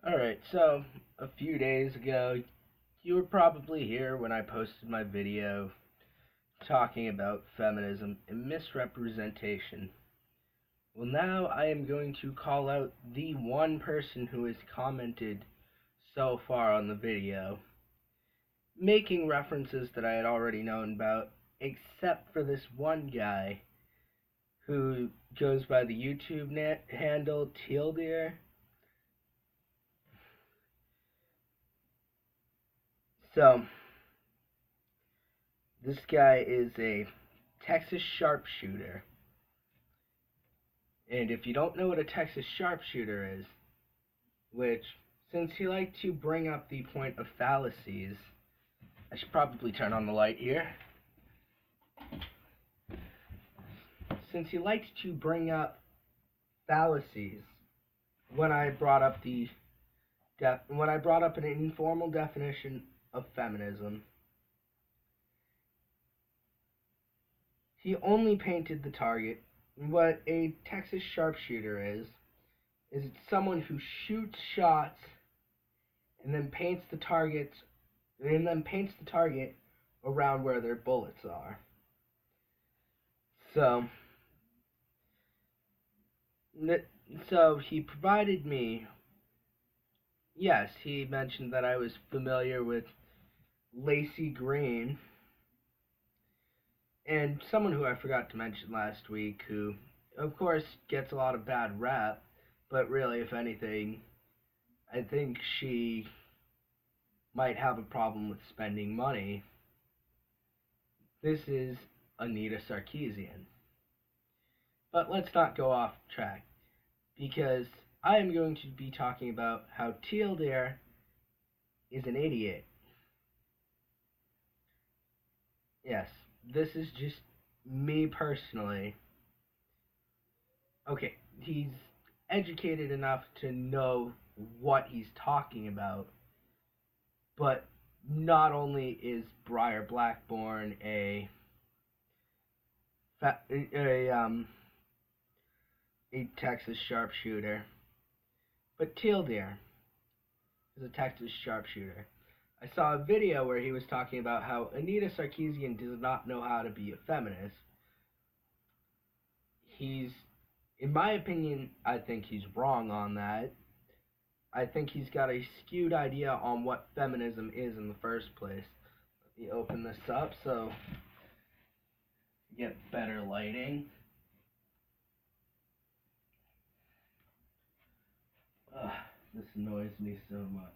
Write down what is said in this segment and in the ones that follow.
Alright, so a few days ago, you were probably here when I posted my video talking about feminism and misrepresentation. Well, now I am going to call out the one person who has commented so far on the video, making references that I had already known about, except for this one guy who goes by the YouTube handle Tealdeer. So, this guy is a Texas sharpshooter. And if you don't know what a Texas sharpshooter is, which, since he liked to bring up the point of fallacies, I should probably turn on the light here. Since he liked to bring up fallacies, when I brought up an informal definition of feminism, he only painted the target. What a Texas sharpshooter is it's someone who shoots shots and then paints the target around where their bullets are. So he provided me. Yes, he mentioned that I was familiar with Lacey Green, and someone who I forgot to mention last week, who, of course, gets a lot of bad rap, but really, if anything, I think she might have a problem with spending money. This is Anita Sarkeesian. But let's not go off track, because I am going to be talking about how Tealdeer is an idiot. Yes, this is just me personally. Okay, he's educated enough to know what he's talking about, but not only is Briar Blackburn a Texas sharpshooter, but Tealdeer is a Texas sharpshooter. I saw a video where he was talking about how Anita Sarkeesian does not know how to be a feminist. In my opinion, I think he's wrong on that. I think he's got a skewed idea on what feminism is in the first place. Let me open this up so you get better lighting. Ugh, this annoys me so much.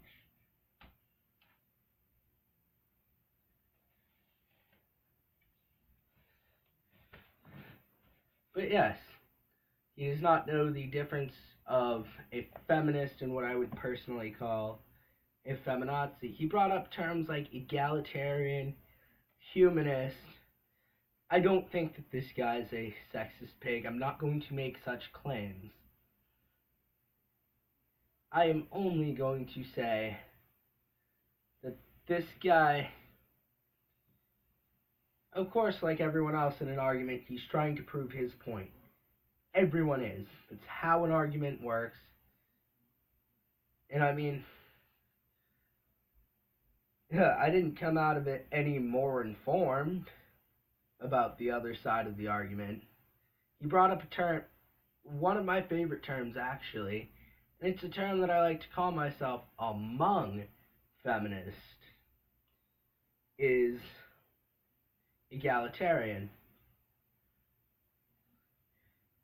But yes, he does not know the difference of a feminist and what I would personally call a feminazi. He brought up terms like egalitarian, humanist. I don't think that this guy's a sexist pig. I'm not going to make such claims. I am only going to say that this guy, of course, like everyone else in an argument, he's trying to prove his point. Everyone is. It's how an argument works. And I mean, I didn't come out of it any more informed about the other side of the argument. He brought up a term, one of my favorite terms actually, and it's a term that I like to call myself among feminists, is egalitarian.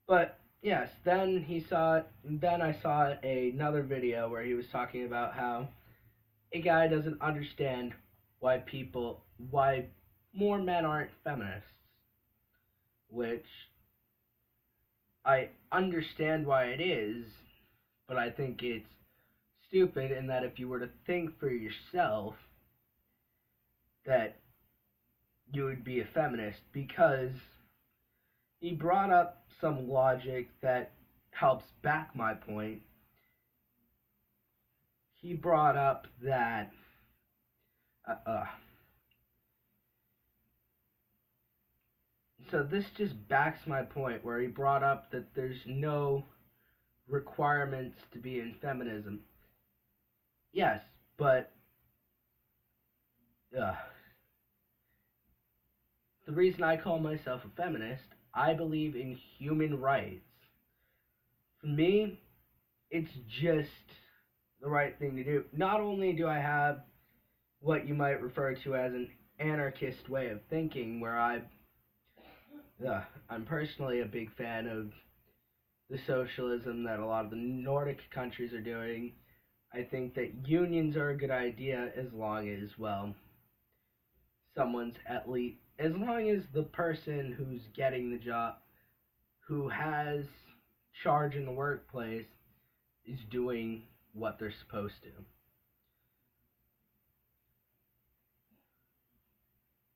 But yes, then I saw another video where he was talking about how a guy doesn't understand why more men aren't feminists, which I understand why it is, but I think it's stupid in that if you were to think for yourself that you would be a feminist, because he brought up some logic that helps back my point. He brought up that so this just backs my point, where he brought up that there's no requirements to be in feminism. yes, but uh, the reason I call myself a feminist, I believe in human rights. For me, it's just the right thing to do. Not only do I have what you might refer to as an anarchist way of thinking, where I'm personally a big fan of the socialism that a lot of the Nordic countries are doing. I think that unions are a good idea as long as, well, someone's at least, as long as the person who's getting the job, who has charge in the workplace, is doing what they're supposed to.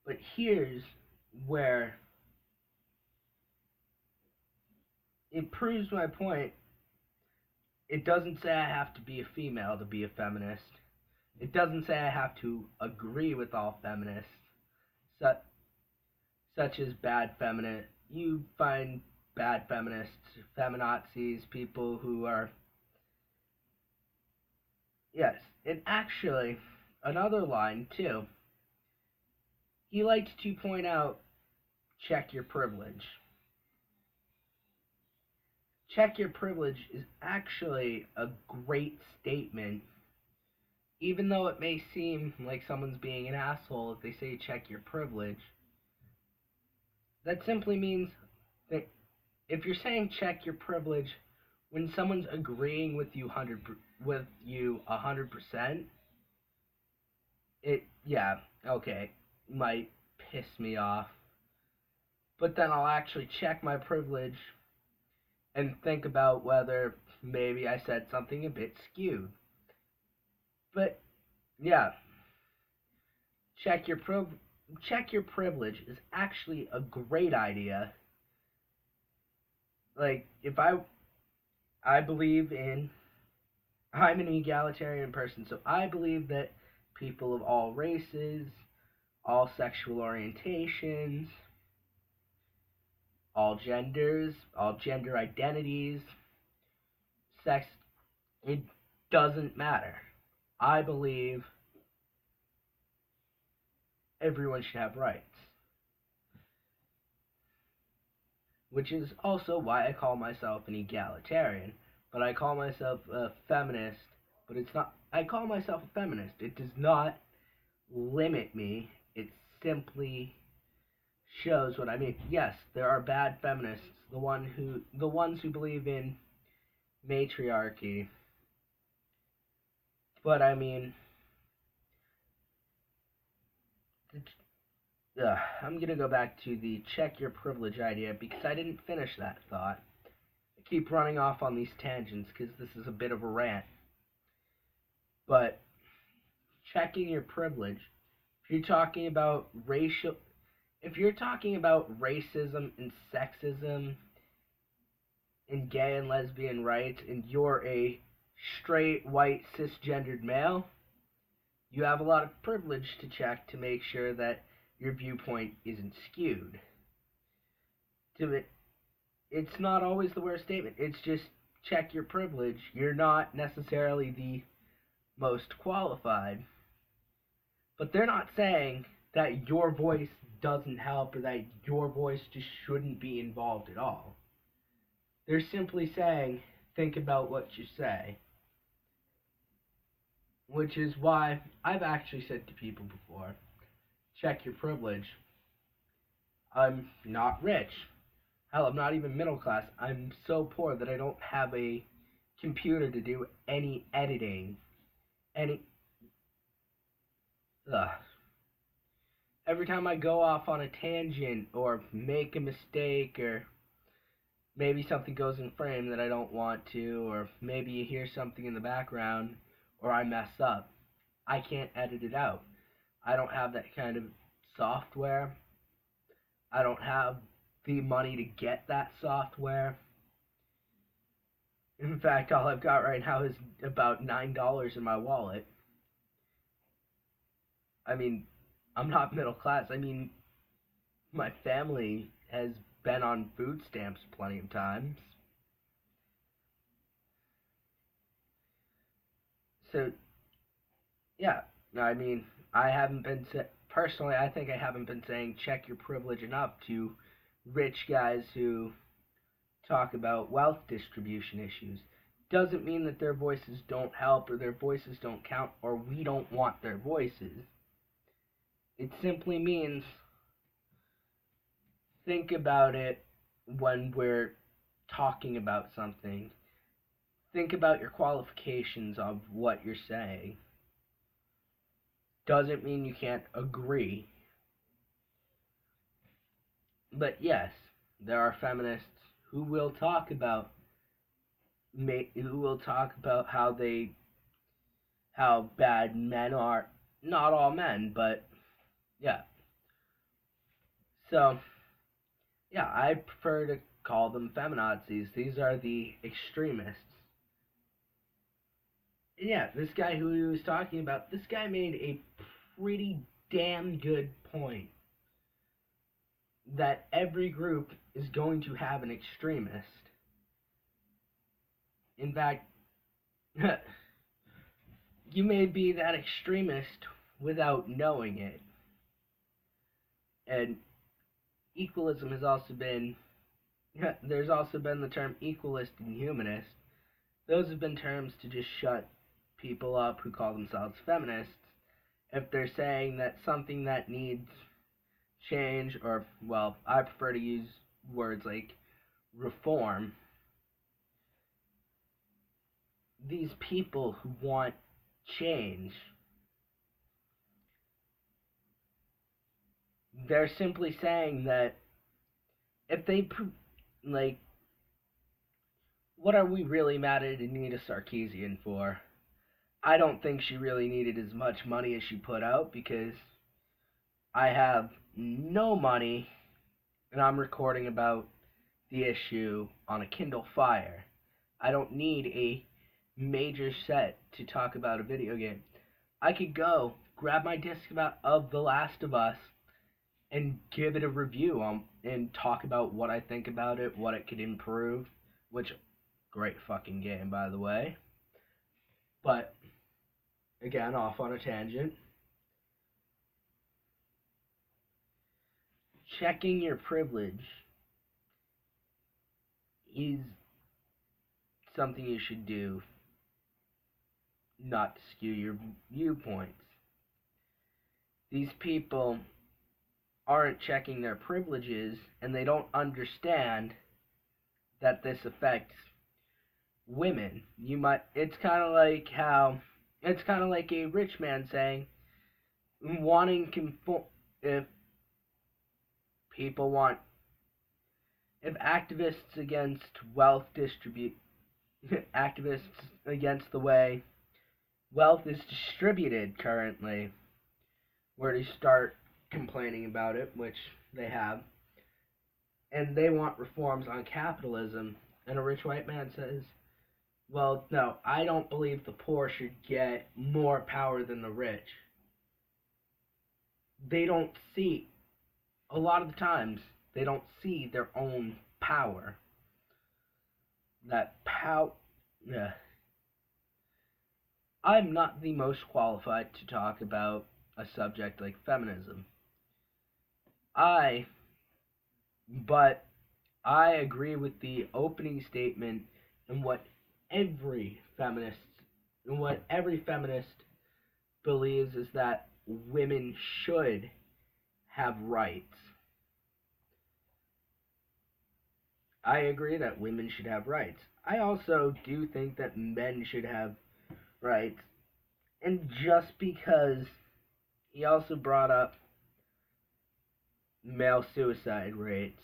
But here's where it proves my point. It doesn't say I have to be a female to be a feminist. It doesn't say I have to agree with all feminists, such, such as bad feminists. You find bad feminists, feminazis, people who are. Yes, and actually, another line, too. He likes to point out check your privilege. Check your privilege is actually a great statement, even though it may seem like someone's being an asshole if they say check your privilege. That simply means that if you're saying check your privilege when someone's agreeing with you 100%, it, yeah, okay, might piss me off. But then I'll actually check my privilege and think about whether maybe I said something a bit skewed. But yeah, check your check your privilege is actually a great idea. Like, if I believe in, I'm an egalitarian person, so I believe that people of all races, all sexual orientations, all genders, all gender identities, sex, it doesn't matter. I believe everyone should have rights. Which is also why I call myself an egalitarian. But I call myself a feminist, but it's not. I call myself a feminist. It does not limit me. It simply shows what I mean. Yes, there are bad feminists, the ones who believe in matriarchy. But I mean, I'm gonna go back to the check your privilege idea because I didn't finish that thought. I keep running off on these tangents because this is a bit of a rant. But checking your privilege, if you're talking about if you're talking about racism and sexism and gay and lesbian rights, and you're a straight, white, cisgendered male, you have a lot of privilege to check to make sure that your viewpoint isn't skewed. It's not always the worst statement. It's just check your privilege. You're not necessarily the most qualified. But they're not saying that your voice doesn't help or that your voice just shouldn't be involved at all. They're simply saying, think about what you say. Which is why I've actually said to people before, check your privilege. I'm not rich. Hell, I'm not even middle class. I'm so poor that I don't have a computer to do any editing. Any. Ugh. Every time I go off on a tangent or make a mistake or maybe something goes in frame that I don't want to, or maybe you hear something in the background or I mess up, I can't edit it out. I don't have that kind of software. I don't have the money to get that software. In fact, all I've got right now is about $9 in my wallet. I mean, I'm not middle class. I mean, my family has been on food stamps plenty of times. So, Yeah, I mean, I haven't been personally. I think I haven't been saying check your privilege enough to rich guys who talk about wealth distribution issues. Doesn't mean that their voices don't help or their voices don't count or we don't want their voices. It simply means think about it when we're talking about something. Think about your qualifications of what you're saying. Doesn't mean you can't agree. But yes, there are feminists who will talk about how bad men are. Not all men, but yeah. So yeah, I prefer to call them feminazis. These are the extremists. And yeah, this guy who he was talking about, this guy made a pretty damn good point that every group is going to have an extremist. In fact, you may be that extremist without knowing it. And equalism has also been, there's also been the term equalist and humanist. Those have been terms to just shut people up who call themselves feminists if they're saying that something that needs change, or, well, I prefer to use words like reform. These people who want change, they're simply saying that if they, like, what are we really mad at Anita Sarkeesian for? I don't think she really needed as much money as she put out because I have no money and I'm recording about the issue on a Kindle Fire. I don't need a major set to talk about a video game. I could go grab my disc of The Last of Us and give it a review and talk about what I think about it, what it could improve, which great fucking game by the way. But again, off on a tangent. Checking your privilege is something you should do, not to skew your viewpoints. These people aren't checking their privileges and they don't understand that this affects women. It's kind of like a rich man saying wanting conform if people want if activists against wealth distribute activists against the way wealth is distributed currently were to start complaining about it, which they have, and they want reforms on capitalism, and a rich white man says, well, no, I don't believe the poor should get more power than the rich. They don't see, a lot of the times, they don't see their own power. That power. Yeah. I'm not the most qualified to talk about a subject like feminism. I But I agree with the opening statement and every feminist what every feminist believes is that women should have rights. I agree that women should have rights. I also do think that men should have rights. And just because he also brought up male suicide rates,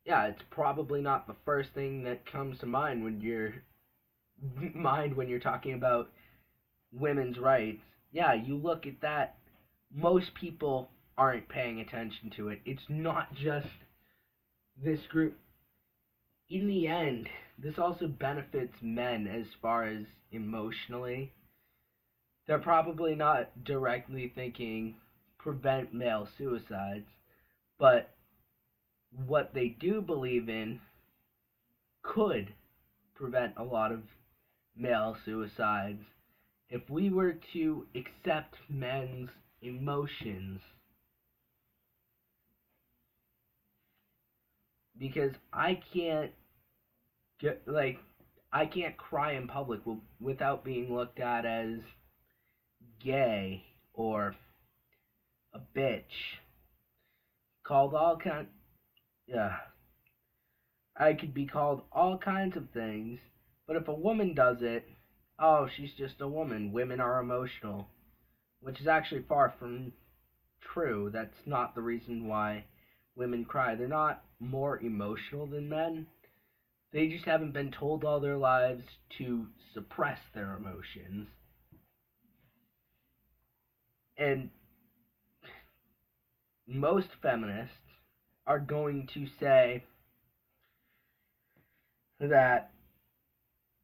yeah, it's probably not the first thing that comes to mind when you're talking about women's rights. Yeah, you look at that, most people aren't paying attention to it. It's not just this group. In the end, this also benefits men as far as emotionally. They're probably not directly thinking prevent male suicides, but what they do believe in could prevent a lot of male suicides If we were to accept men's emotions, because get like I can't cry in public without being looked at as gay or a bitch, called all kind. Yeah, I could be called all kinds of things, but if a woman does it, oh, she's just a woman. Women are emotional, which is actually far from true. That's not the reason why women cry. They're not more emotional than men. They just haven't been told all their lives to suppress their emotions. And most feminists are going to say that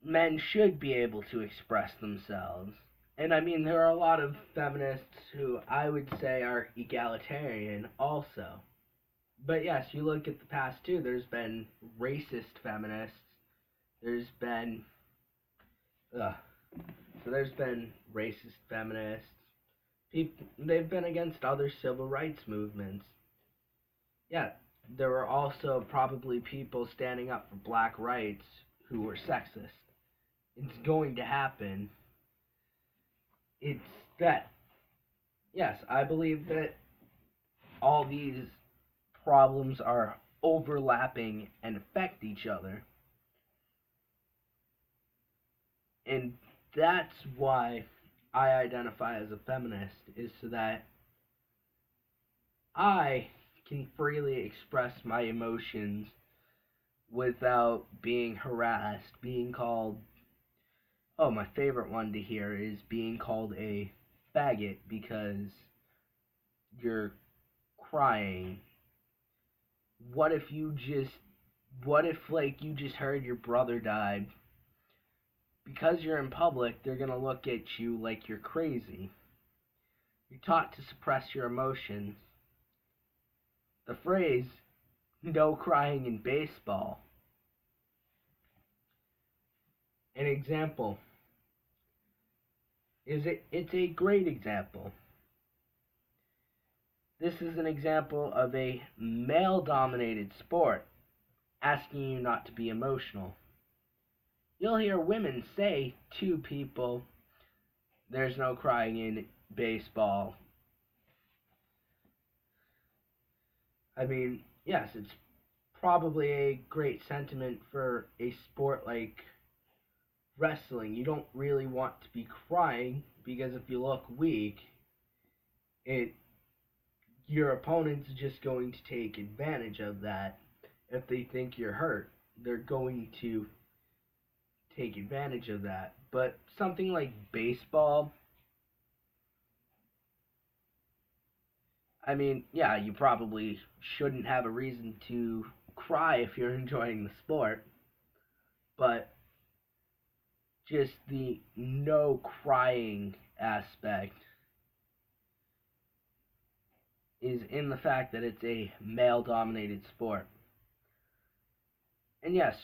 men should be able to express themselves. And I mean, there are a lot of feminists who I would say are egalitarian also. But yes, you look at the past too, there's been racist feminists. There's been, ugh. So there's been racist feminists. They've been against other civil rights movements. Yeah, there were also probably people standing up for black rights who were sexist. It's going to happen. It's that, yes, I believe that all these problems are overlapping and affect each other. And that's why I identify as a feminist, is so that I can freely express my emotions without being harassed, being called, oh, my favorite one to hear is being called a faggot because you're crying. What if like you just heard your brother died? Because you're in public, they're gonna look at you like you're crazy. You're taught to suppress your emotions. The phrase, no crying in baseball. An example. It's a great example. This is an example of a male-dominated sport asking you not to be emotional. You'll hear women say to people, there's no crying in baseball. I mean, yes, it's probably a great sentiment for a sport like wrestling. You don't really want to be crying because if you look weak, it your opponent's just going to take advantage of that. If they think you're hurt, they're going to take advantage of that. But something like baseball, I mean, yeah, you probably shouldn't have a reason to cry if you're enjoying the sport, but just the no crying aspect is in the fact that it's a male dominated sport. And yes,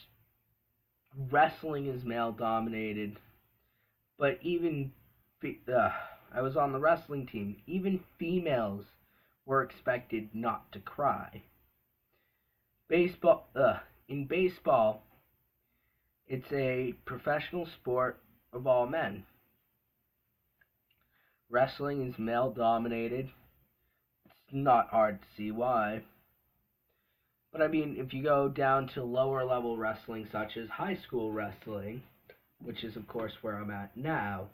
wrestling is male dominated, but I was on the wrestling team. Even females were expected not to cry. In baseball, it's a professional sport of all men. Wrestling is male dominated. It's not hard to see why. But I mean, if you go down to lower level wrestling, such as high school wrestling, which is of course where I'm at now,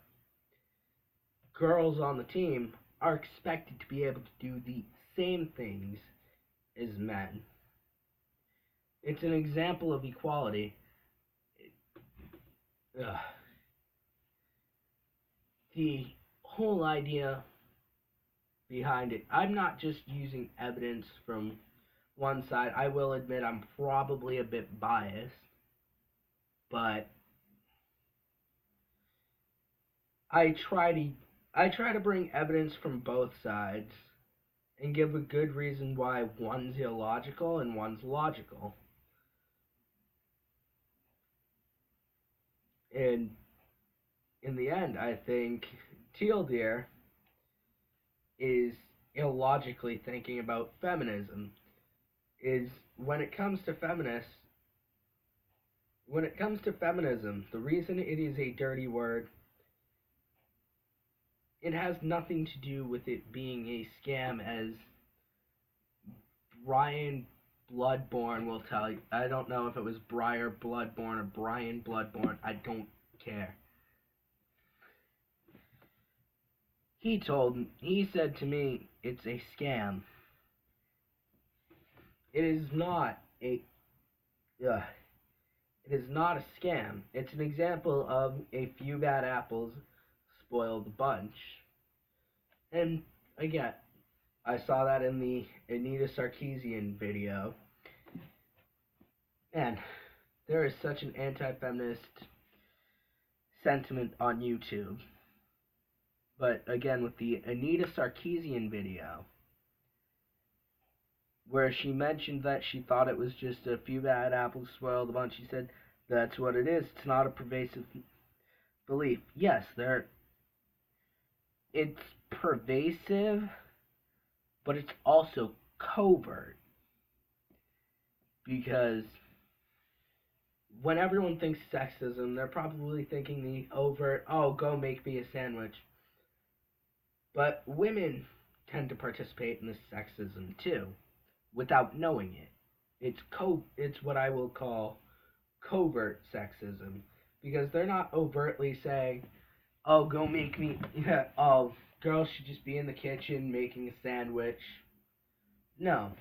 girls on the team are expected to be able to do the same things as men. It's an example of equality. Ugh. The whole idea behind it, I'm not just using evidence from one side. I will admit I'm probably a bit biased, but I try to bring evidence from both sides and give a good reason why one's illogical and one's logical. And in the end, I think Teal Deer is illogically thinking about feminism. Is when it comes to feminism, the reason it is a dirty word, it has nothing to do with it being a scam, as Brian Bloodborne will tell you. I don't know if it was Briar Bloodborne or Brian Bloodborne. I don't care. He said to me, it's a scam. It is not a, uh, it is not a scam. It's an example of a few bad apples spoil the bunch. And again, I saw that in the Anita Sarkeesian video. And there is such an anti-feminist sentiment on YouTube. But again, with the Anita Sarkeesian video, where she mentioned that she thought it was just a few bad apples spoiled the bunch, she said, that's what it is. It's not a pervasive belief. Yes, it's pervasive, but it's also covert. Because when everyone thinks sexism, they're probably thinking the overt, oh, go make me a sandwich. But women tend to participate in this sexism too, without knowing it. It's what I will call covert sexism, because they're not overtly saying, oh, go make me, oh, girls should just be in the kitchen making a sandwich. No.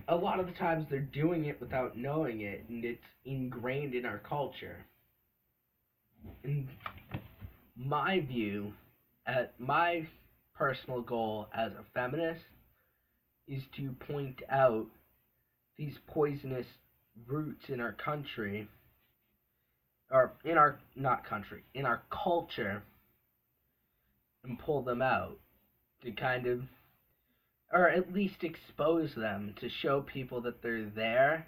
A lot of the times they're doing it without knowing it, and it's ingrained in our culture. In my view, my personal goal as a feminist is to point out these poisonous roots in our country, or in our, not country, in our culture, and pull them out to kind of, or at least expose them, to show people that they're there.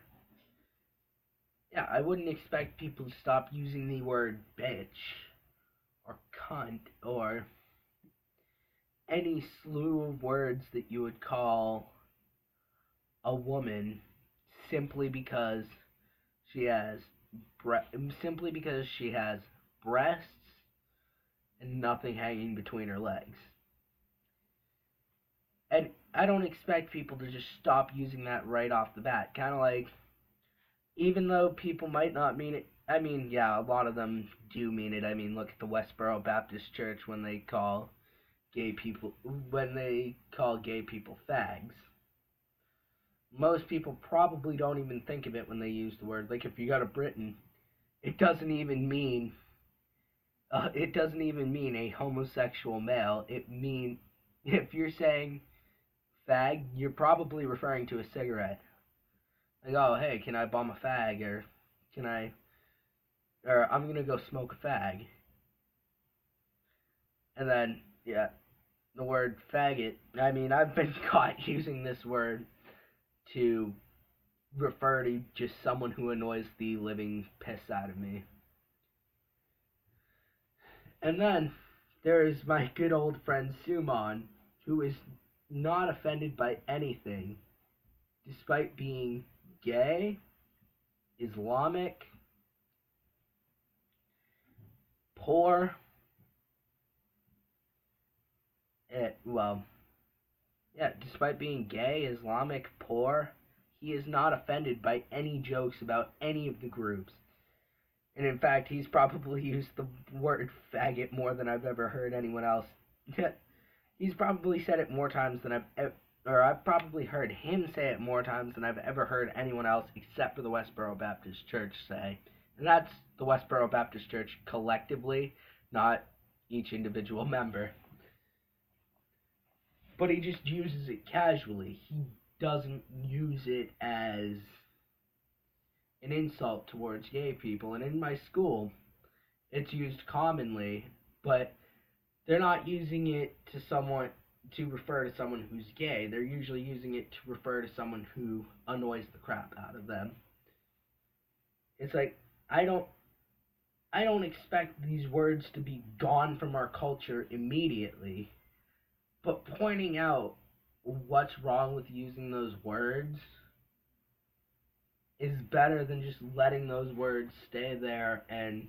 Yeah, I wouldn't expect people to stop using the word bitch or cunt or any slew of words that you would call a woman simply because she has breasts and nothing hanging between her legs. And I don't expect people to just stop using that right off the bat. Kind of like, even though people might not mean it, I mean, yeah, a lot of them do mean it. I mean, look at the Westboro Baptist Church when they call gay people fags. Most people probably don't even think of it when they use the word. Like, if you go to Britain, it doesn't even mean a homosexual male. If you're saying fag, you're probably referring to a cigarette. Like, oh, hey, can I bum a fag? Or I'm gonna go smoke a fag. And then, yeah, the word faggot. I mean, I've been caught using this word to refer to just someone who annoys the living piss out of me. And then there is my good old friend Suman, who is not offended by anything, despite being gay, Islamic, poor, despite being gay, Islamic, poor, he is not offended by any jokes about any of the groups. And in fact, he's probably used the word faggot more than I've ever heard anyone else. He's probably said it more times than I've probably heard him say it more times than I've ever heard anyone else except for the Westboro Baptist Church say. And that's the Westboro Baptist Church collectively, not each individual member. But he just uses it casually. He doesn't use it as an insult towards gay people. And in my school, it's used commonly, but they're not using it to refer to someone who's gay. They're usually using it to refer to someone who annoys the crap out of them. It's like, I don't expect these words to be gone from our culture immediately, but pointing out what's wrong with using those words is better than just letting those words stay there and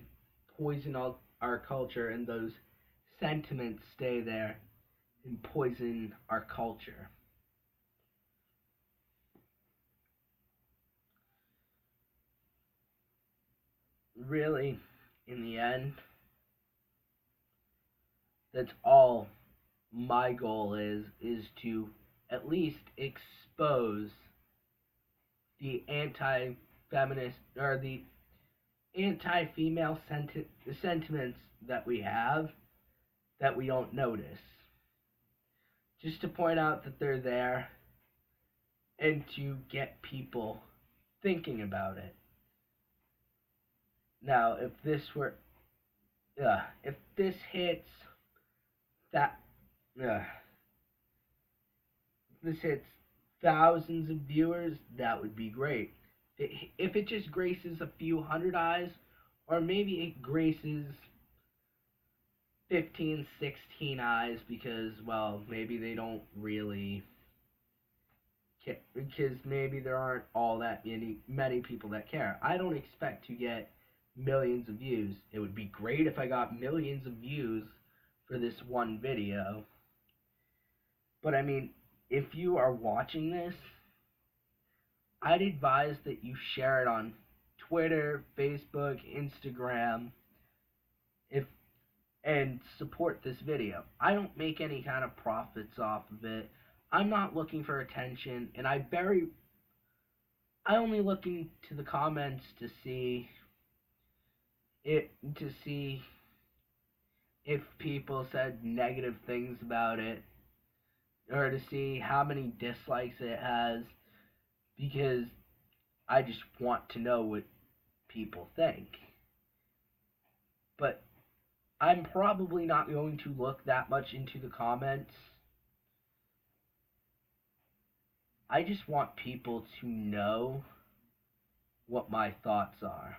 poison all our culture, and those sentiments stay there and poison our culture. Really, in the end, that's all my goal is to at least expose the anti-feminist or the anti-female sentiments that we have that we don't notice. Just to point out that they're there and to get people thinking about it. Now, if this hits that, uh, if this hits thousands of viewers, that would be great. If it just graces a few hundred eyes, or maybe it graces 15, 16 eyes because, well, maybe they don't really care, because maybe there aren't all that many people that care. I don't expect to get millions of views. It would be great if I got millions of views for this one video. But I mean, if you are watching this, I'd advise that you share it on Twitter, Facebook, Instagram, if and support this video. I don't make any kind of profits off of it. I'm not looking for attention, and I only look into the comments to see if people said negative things about it, or to see how many dislikes it has, because I just want to know what people think. But I'm probably not going to look that much into the comments. I just want people to know what my thoughts are.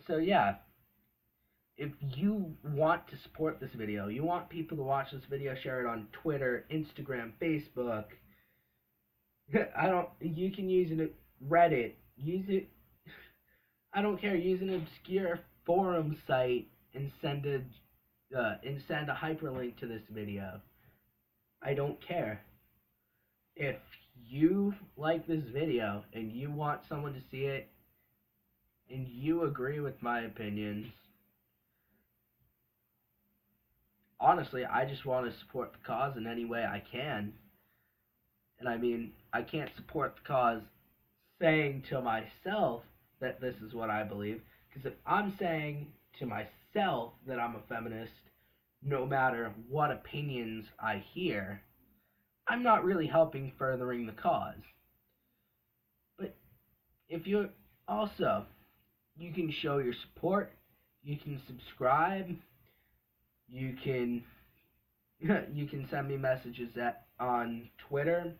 So yeah, if you want to support this video, you want people to watch this video, share it on Twitter, Instagram, Facebook. You can use it, Reddit, use it, I don't care, use an obscure forum site and send a hyperlink to this video. I don't care. If you like this video and you want someone to see it and you agree with my opinions, honestly, I just want to support the cause in any way I can. And I mean, I can't support the cause saying to myself that this is what I believe, because if I'm saying to myself that I'm a feminist, no matter what opinions I hear, I'm not really helping furthering the cause. But if you also, you can show your support, you can subscribe, you can send me messages on Twitter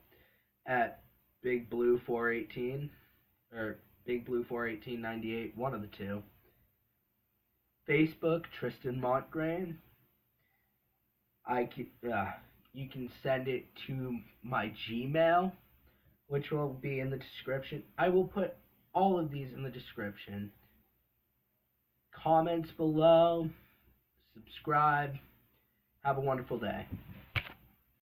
at BigBlue418 or BigBlue41898, one of the two. Facebook, Tristan Montgrain. You can send it to my Gmail, which will be in the description. I will put all of these in the description. Comments below, subscribe. Have a wonderful day.